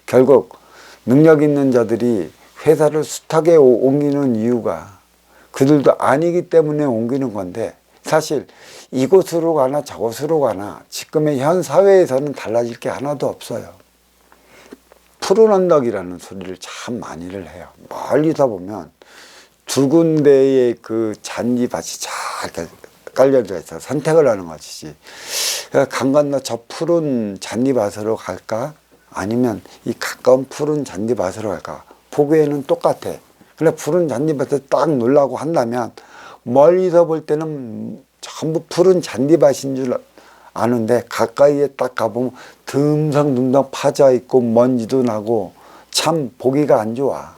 결국 능력 있는 자들이 회사를 숱하게 옮기는 이유가 그들도 아니기 때문에 옮기는 건데, 사실 이곳으로 가나 저곳으로 가나 지금의 현 사회에서는 달라질 게 하나도 없어요. 푸른 언덕이라는 소리를 참 많이를 해요. 멀리서 보면 두 군데의 그 잔디밭이 잘 깔려져 있어 선택을 하는 것이지, 강 건너 저 푸른 잔디밭으로 갈까 아니면 이 가까운 푸른 잔디밭으로 갈까, 보기에는 똑같아. 근데 푸른 잔디밭에 딱 놀라고 한다면 멀리서 볼 때는 전부 푸른 잔디밭인 줄 아는데 가까이에 딱 가보면 듬성듬성 파져 있고 먼지도 나고 참 보기가 안 좋아.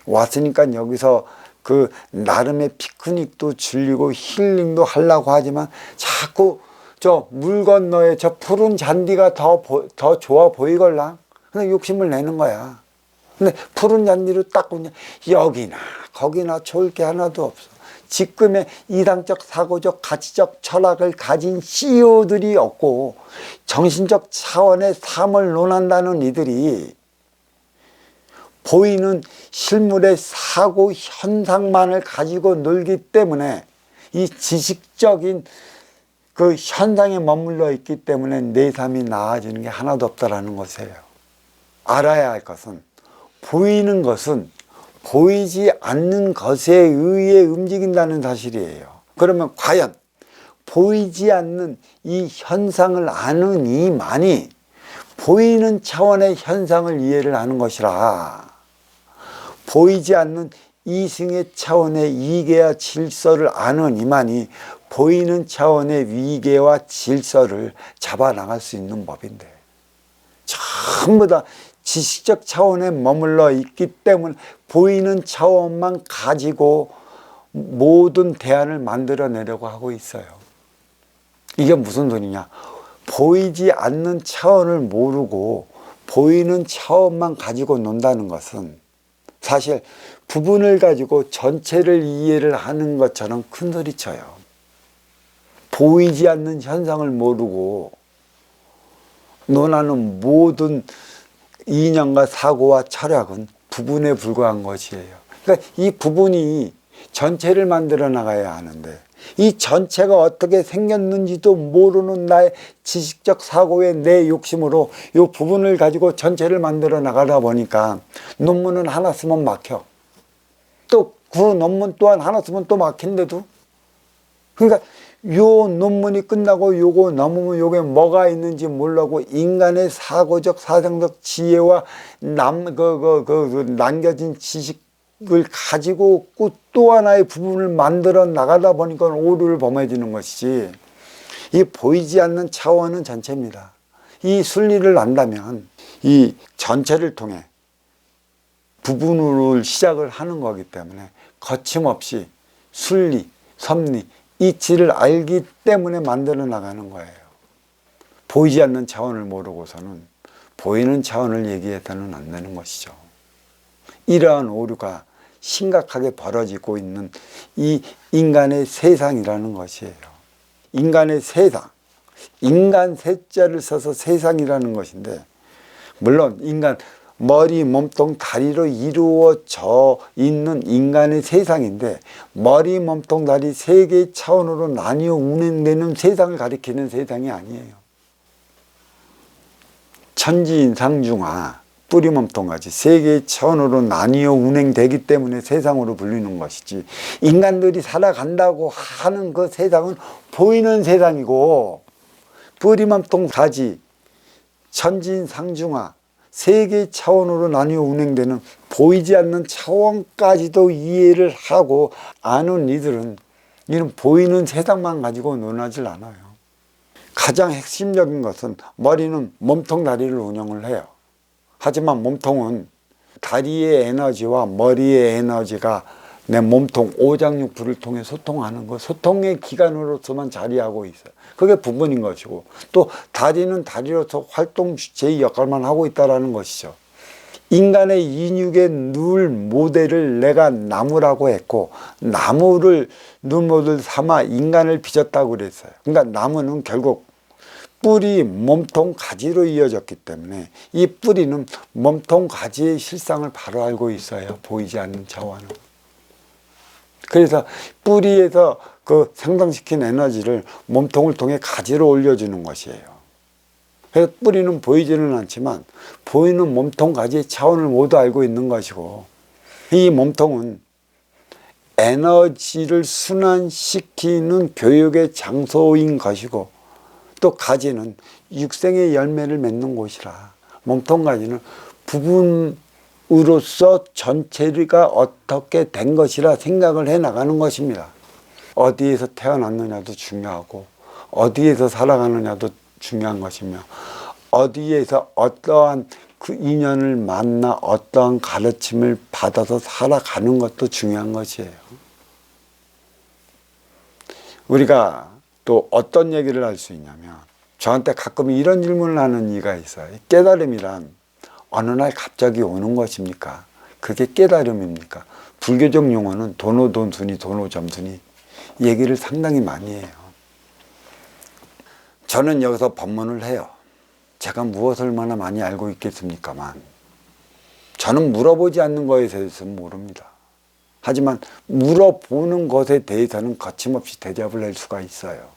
왔으니까 여기서 그 나름의 피크닉도 즐기고 힐링도 하려고 하지만 자꾸 저 물 건너에 저 푸른 잔디가 더 좋아 보이걸라. 근데 욕심을 내는 거야. 근데 푸른 잔디로 딱 보면 여기나 거기나 좋을 게 하나도 없어. 지금의 이상적 사고적 가치적 철학을 가진 CEO들이 없고 정신적 차원의 삶을 논한다는 이들이 보이는 실물의 사고 현상만을 가지고 놀기 때문에 이 지식적인 그 현상에 머물러 있기 때문에 내 삶이 나아지는 게 하나도 없다라는 것이에요. 알아야 할 것은 보이는 것은 보이지 않는 것에 의해 움직인다는 사실이에요. 그러면 과연 보이지 않는 이 현상을 아는 이만이 보이는 차원의 현상을 이해를 하는 것이라, 보이지 않는 이승의 차원의 이계와 질서를 아는 이만이 보이는 차원의 위계와 질서를 잡아나갈 수 있는 법인데, 전부 다 지식적 차원에 머물러 있기 때문에 보이는 차원만 가지고 모든 대안을 만들어내려고 하고 있어요. 이게 무슨 소리냐? 보이지 않는 차원을 모르고 보이는 차원만 가지고 논다는 것은 사실 부분을 가지고 전체를 이해를 하는 것처럼 큰 소리쳐요. 보이지 않는 현상을 모르고 논하는 모든 이념과 사고와 철학은 부분에 불과한 것이에요. 그러니까 이 부분이 전체를 만들어 나가야 하는데, 이 전체가 어떻게 생겼는지도 모르는 나의 지식적 사고의 내 욕심으로 이 부분을 가지고 전체를 만들어 나가다 보니까 논문은 하나 쓰면 막혀. 또 그 논문 또한 하나 쓰면 또 막힌데도, 그러니까 요 논문이 끝나고 요거 넘으면 요게 뭐가 있는지 모르고 인간의 사고적 사상적 지혜와 남겨진 지식을 가지고 또 하나의 부분을 만들어 나가다 보니까 오류를 범해지는 것이지, 이 보이지 않는 차원은 전체입니다. 이 순리를 안다면 이 전체를 통해 부분으로 시작을 하는 거기 때문에 거침없이 순리, 섭리, 이치를 알기 때문에 만들어 나가는 거예요. 보이지 않는 차원을 모르고서는 보이는 차원을 얘기해서는 안 되는 것이죠. 이러한 오류가 심각하게 벌어지고 있는 이 인간의 세상이라는 것이에요. 인간의 세상, 인간 세자를 써서 세상이라는 것인데, 물론 인간 머리, 몸통, 다리로 이루어져 있는 인간의 세상인데, 머리, 몸통, 다리 세 개의 차원으로 나뉘어 운행되는 세상을 가리키는 세상이 아니에요. 천지인상중하, 뿌리, 몸통까지 세 개의 차원으로 나뉘어 운행되기 때문에 세상으로 불리는 것이지, 인간들이 살아간다고 하는 그 세상은 보이는 세상이고, 뿌리, 몸통, 가지, 천지인상중하 세 개의 차원으로 나뉘어 운행되는 보이지 않는 차원까지도 이해를 하고 아는 이들은 이런 보이는 세상만 가지고 논하질 않아요. 가장 핵심적인 것은 머리는 몸통 다리를 운영을 해요. 하지만 몸통은 다리의 에너지와 머리의 에너지가 내 몸통 오장육부를 통해 소통하는 것, 소통의 기관으로서만 자리하고 있어요. 그게 부분인 것이고, 또 다리는 다리로서 활동 주체의 역할만 하고 있다는 것이죠. 인간의 인육의 눈 모델을 내가 나무라고 했고, 나무를 눈 모델 삼아 인간을 빚었다고 그랬어요. 그러니까 나무는 결국 뿔이 몸통 가지로 이어졌기 때문에 이 뿌리는 몸통 가지의 실상을 바로 알고 있어요. 보이지 않는 차원은. 그래서 뿌리에서 그 생성시킨 에너지를 몸통을 통해 가지로 올려주는 것이에요. 그래서 뿌리는 보이지는 않지만 보이는 몸통 가지의 차원을 모두 알고 있는 것이고, 이 몸통은 에너지를 순환시키는 교육의 장소인 것이고, 또 가지는 육생의 열매를 맺는 곳이라 몸통 가지는 부분으로서 전체가 어떻게 된 것이라 생각을 해 나가는 것입니다. 어디에서 태어났느냐도 중요하고 어디에서 살아가느냐도 중요한 것이며, 어디에서 어떠한 그 인연을 만나 어떠한 가르침을 받아서 살아가는 것도 중요한 것이에요. 우리가 또 어떤 얘기를 할 수 있냐면, 저한테 가끔 이런 질문을 하는 이가 있어요. 깨달음이란 어느 날 갑자기 오는 것입니까? 그게 깨달음입니까? 불교적 용어는 도노돈순이 도노점순이 얘기를 상당히 많이 해요. 저는 여기서 법문을 해요. 제가 무엇을 얼마나 많이 알고 있겠습니까만, 저는 물어보지 않는 것에 대해서는 모릅니다. 하지만 물어보는 것에 대해서는 거침없이 대답을 할 수가 있어요.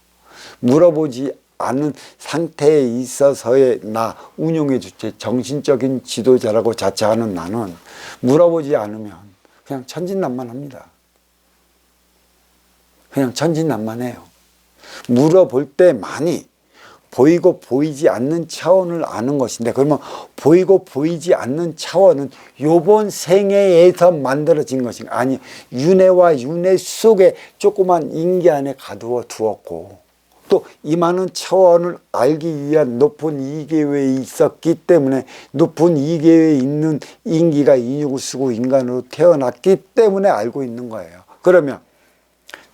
물어보지 않은 상태에 있어서의 나, 운용의 주체, 정신적인 지도자라고 자처하는 나는 물어보지 않으면 그냥 천진난만합니다. 그냥 천진난만해요. 물어볼 때 많이 보이고 보이지 않는 차원을 아는 것인데, 그러면 보이고 보이지 않는 차원은 요번 생애에서 만들어진 것인가? 아니, 윤회와 윤회 속에 조그만 인기 안에 가두어 두었고, 또 이 많은 차원을 알기 위한 높은 이계회에 있었기 때문에, 높은 이계회에 있는 인기가 인육을 쓰고 인간으로 태어났기 때문에 알고 있는 거예요. 그러면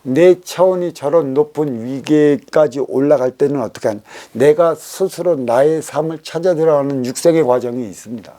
내 차원이 저런 높은 위계까지 올라갈 때는 어떻게 하냐? 내가 스스로 나의 삶을 찾아 들어가는 육생의 과정이 있습니다.